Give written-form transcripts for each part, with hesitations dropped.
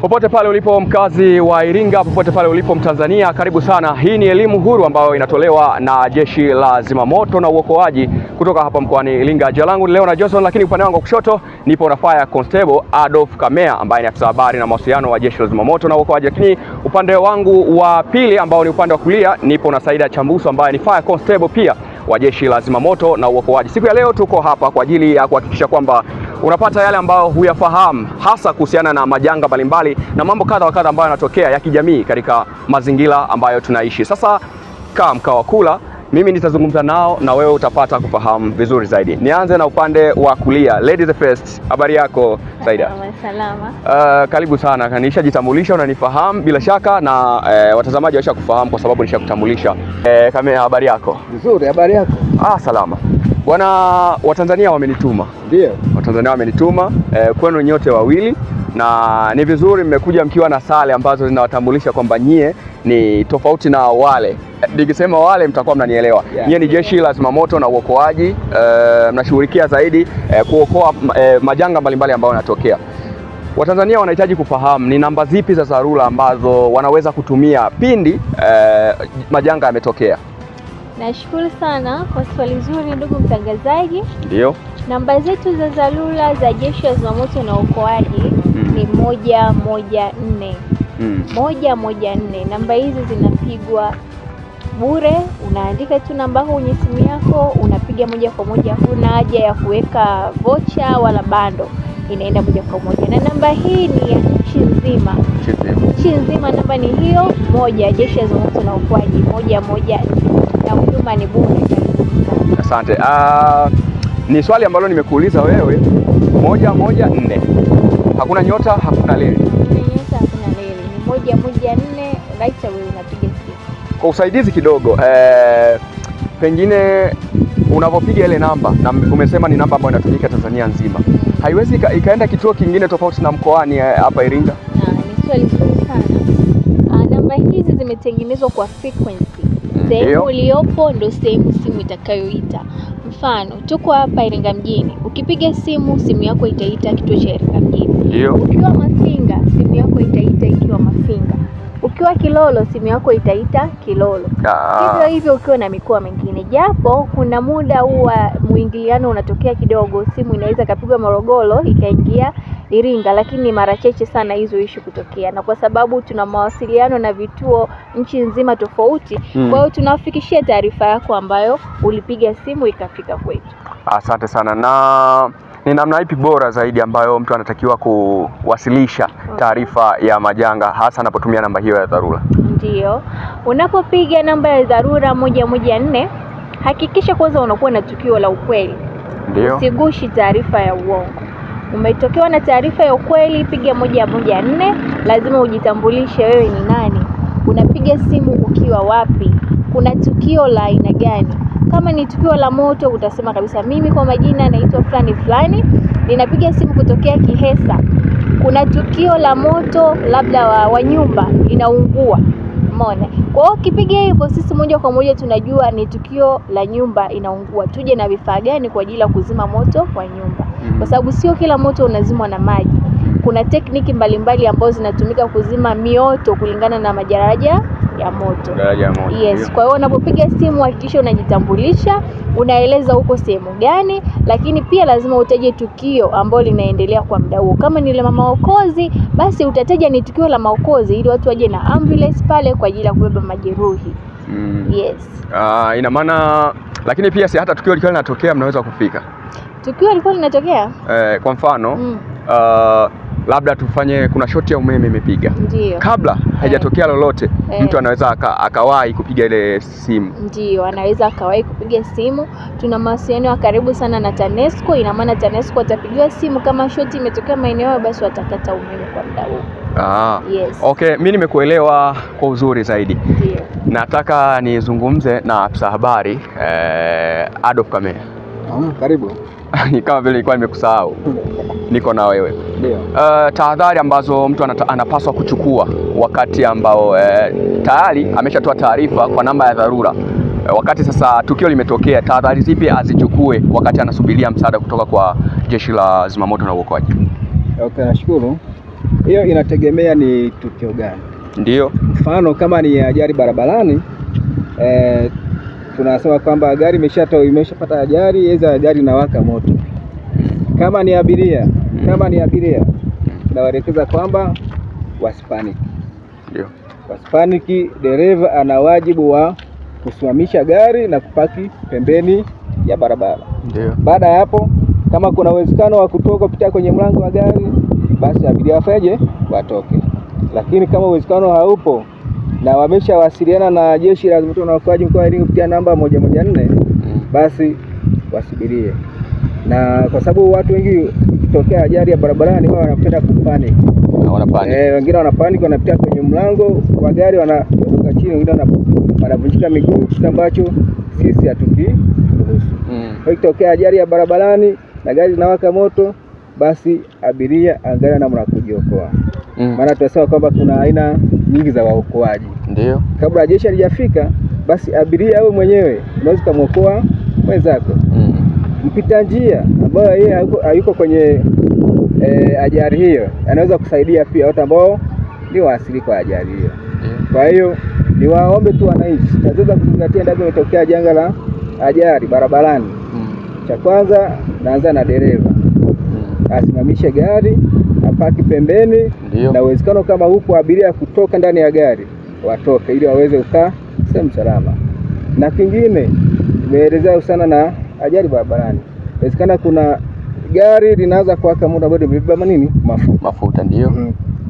Popote pale ulipo mkazi wa Iringa, popote pale ulipo Mtanzania, karibu sana. Hii ni elimu huru ambayo inatolewa na Jeshi la Zimamoto na Uokoaji kutoka hapa mkoani Iringa. Jina langu ni Leonard Johnson, lakini upande wangu wa kushoto nipo na Fire Constable Adolf Kamea ambaye ni afisa habari na mawasiliano wa Jeshi la Zimamoto na Uokoaji. Lakini upande wangu wa pili ambao ni upande wa kulia nipo na Saida Chambuso ambaye ni Fire Constable pia wa Jeshi la Zimamoto na Uokoaji. Siku ya leo tuko hapa kwa ajili ya kuhakikisha kwamba unapata yale ambayo huyafahamu, hasa kuhusiana na majanga mbalimbali na mambo kadha wa kadha ambayo yanatokea ya kijamii katika mazingira ambayo tunaishi. Sasa kama mkao wa kula, mimi nitazungumza nao na wewe utapata kufahamu vizuri zaidi. Nianze na upande wa kulia. Ladies first. Habari yako Saida? Salama. Karibu sana. Kanisha jitambulisha, unanifahamu bila shaka na watazamaji washakufahamu kwa sababu nishakutambulisha. Kamea, habari yako? Vizuri, habari yako? Salama. Bwana, Watanzania wamenituma. Ndio. Watanzania wamenituma kwenu nyote wawili, na ni vizuri mmekuja mkiwa na sare ambazo zinawatambulisha kwamba nyie ni tofauti na wale. Nikisema wale mtakuwa mnanielewa. Yeah. Nyie ni Jeshi la Zimamoto na Uokoaji, mnashughulikia zaidi kuokoa majanga mbalimbali ambayo yanatokea. Watanzania wanahitaji kufahamu ni namba zipi za dharura ambazo wanaweza kutumia pindi majanga yametokea. Nashukuru sana kwa swali zuri ndugu mtangazaji. Ndio. Namba zetu za dharura za Jeshi la Zimamoto na Uokoaji ni 114. 114. Namba hizi zinapigwa bure, unaandika tu namba hiyo kwenye simu yako, unapiga moja kwa moja, huna haja ya kuweka vocha wala bando, inaenda moja kwa moja. Na namba hii ni ya nchi nzima. Nchi nzima namba ni hiyo moja, Jeshi la Zimamoto na Uokoaji 114. Na huduma ni bure. Asante. Ni swali ambalo nimekuuliza wewe. 114. Hakuna nyota, hakuna leli. Hakuna nyota, hakuna leli. Ni 114, right away unapiga simu. Kwa usaidizi kidogo, pengine unapopiga ile namba na umesema ni namba ambayo inatumika Tanzania nzima, haiwezi ikaenda kituo kingine tofauti na mkoani hapa Iringa? Ni swali zuri sana. Namba hizi zimetengenezwa kwa frequency. Sehemu uliopo ndio sehemu simu itakayoita. Mfano, tuko hapa Iringa mjini. Ukipiga simu yako itaita kituo cha Iringa mjini. Ndio. Ukiwa Mafinga, simu yako itaita ikiwa Mafinga. Ukiwa Kilolo, simu yako itaita Kilolo. Hivyo hivyo ukiwa na mikoa mingine. Japo kuna muda huwa muingiliano unatokea kidogo, simu inaweza kapigwa Morogoro ikaingia Iringa, lakini mara chache sana hizo issue kutokea, na kwa sababu tuna mawasiliano na vituo nchi nzima tofauti, kwa hiyo tunafikishia taarifa yako ambayo ulipiga simu ikafika kwetu. Asante sana. Na ni namna ipi bora zaidi ambayo mtu anatakiwa kuwasilisha taarifa ya majanga hasa anapotumia namba hiyo ya dharura? Ndio. Unapopiga namba ya dharura 114, hakikisha kwanza unakuwa na tukio la ukweli. Ndio. Usigushi taarifa ya uongo. Umetokewa na taarifa ya ukweli, piga 114, lazima ujitambulishe wewe ni nani. Unapiga simu ukiwa wapi? Kuna tukio la aina gani? Kama ni tukio la moto utasema kabisa mimi kwa majina naitwa fulani fulani, ninapiga simu kutokea Kihesa. Kuna tukio la moto labda wa nyumba inaungua. Umeona? Kwa hiyo ukipiga hivyo sisi moja kwa moja tunajua ni tukio la nyumba inaungua. Tuje na vifaa gani kwa ajili ya kuzima moto wa nyumba. Kwa sababu sio kila moto unazimwa na maji. Kuna tekniki mbalimbali ambazo zinatumika kuzima mioto kulingana na madaraja ya moto. Yes, kwa hiyo unapopiga simu hakikisha unajitambulisha, unaeleza uko sehemu gani, lakini pia lazima utaje tukio ambalo linaendelea kwa muda huo. Kama ni la maokozi, basi utataja ni tukio la maokozi ili watu waje na ambulance pale kwa ajili ya kubeba majeruhi. Yes. Ina maana, lakini pia si hata tukio likiwa linatokea mnaweza kufika. Tukio lilikuwa linatokea? Kwa mfano, labda tufanye kuna shoti ya umeme imepiga. Ndio. Kabla haijatokea lolote, mtu anaweza akawahi kupiga ile simu. Ndio, anaweza akawahi kupiga simu. Tuna mawasiliano ya karibu sana na TANESCO, ina maana TANESCO atapigiwa simu kama shoti imetokea maeneo basi watakata umeme kwa muda huo. Yes. Okay, mimi nimekuelewa kwa uzuri zaidi. Ndio. Nataka nizungumze na afisa habari Adolf Kamea. Karibu. Kama vile nilikuwa nimekusahau. Niko na wewe. Ndio. Tahadhari ambazo mtu anapaswa kuchukua wakati ambao tayari ameshatoa taarifa kwa namba ya dharura. Wakati sasa tukio limetokea, tahadhari zipi azichukue wakati anasubiria msaada kutoka kwa Jeshi la Zimamoto na Uokoaji? Okay, nashukuru. Hiyo inategemea ni tukio gani. Ndio. Mfano kama ni ajali barabarani, tunasema kwamba gari imeshapata ajali, aidha gari inawaka moto. Kama ni abiria, tunawaelekeza kwamba wasipaniki. Ndio. Wasipaniki, dereva ana wajibu wa kusimamisha gari na kupaki pembeni ya barabara. Ndio. Baada ya hapo, kama kuna uwezekano wa kutoka kupitia kwenye mlango wa gari, basi abiria wafanyaje? Watoke. Lakini kama uwezekano haupo na wameshawasiliana na Jeshi la Zimamoto na Uokoaji mkoa wa Iringa kupitia namba 114, basi wasubirie. Na kwa sababu watu wengi kutokea ajali ya barabarani wao wanapenda kupanic. Wengine wanapanic, wanapita kwenye mlango wa gari, wanaruka chini, wengine wanavunjika miguu, kitu ambacho sisi hatukiruhusu. Kwa ikitokea ajali ya barabarani na gari linawaka moto, basi abiria angalia namna ya kujiokoa. Maana tunasema kwamba kuna aina nyingi za waokoaji. Ndio. Kabla jeshi halijafika, basi abiria au mwenyewe unaweza kumwokoa mwenzako. Mpita njia ambaye yeye hayuko kwenye ajali hiyo anaweza kusaidia pia watu ambao ndio waathirika wa ajali hiyo. Kwa hiyo ni waombe tu wananchi tatizo kuzingatia endapo imetokea janga la ajali barabarani. Cha kwanza, naanza na dereva. Asimamishe gari, apaki pembeni. Ndiyo. Na uwezekano kama huko abiria kutoka ndani ya gari, watoke ili waweze kukaa sehemu salama. Na kingine, nimeelezea sana na ajali barabarani. Inawezekana kuna gari linaanza kuwaka moto bado limebeba nini? Mafuta. Ndio.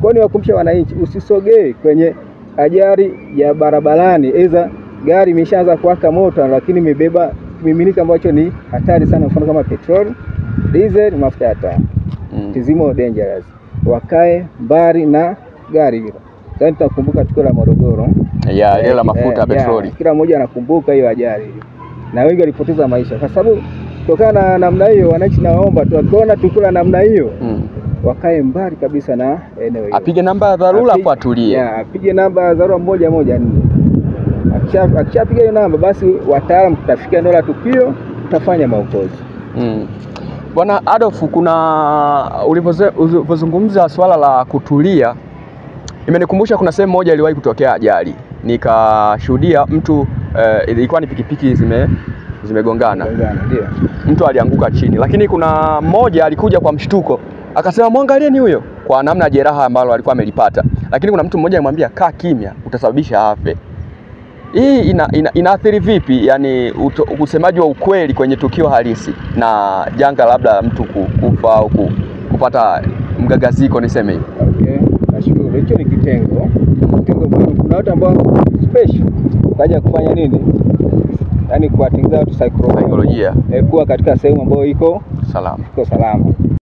Kwa hiyo wakumbusha wananchi usisogee kwenye ajali ya barabarani. Aidha gari imeshaanza kuwaka moto lakini imebeba kimiminika ambacho ni hatari sana, mfano kama petrol, diesel, mafuta ya taa. Tizimo dangerous. Wakae mbali na gari hilo. Sasa tutakumbuka tukio la Morogoro. Ile la mafuta ya petroli. Kila mmoja anakumbuka hiyo ajali. Na wengi walipoteza maisha. Kwa sababu kutokana na namna hiyo, wananchi naomba tu wakiona tukio la namna hiyo, wakae mbali kabisa na eneo hilo. Apige namba ya dharura hapo atulie. Apige namba ya dharura 114. Akishapiga hiyo namba, basi wataalamu tutafika eneo la tukio, tutafanya maokozi. Bwana Adolf, kuna ulipozungumza swala la kutulia, imenikumbusha kuna sehemu moja iliwahi kutokea ajali. Nikashuhudia mtu ilikuwa ni pikipiki zimegongana. Ndio. Mtu alianguka chini, lakini kuna mmoja alikuja kwa mshtuko, akasema mwangalieni huyo, kwa namna jeraha ambalo alikuwa amelipata. Lakini kuna mtu mmoja alimwambia kaa kimya, utasababisha afe. Hii inaathiri vipi yani usemaji wa ukweli kwenye tukio halisi na janga labda mtu kufa au kupata mgagaziko, niseme hivi? Okay, nashukuru. Hicho ni kitengo kuna watu ambao special kaja kufanya nini? Yaani kuwatengeneza watu saikolojia. Kuwa katika sehemu ambayo iko salama.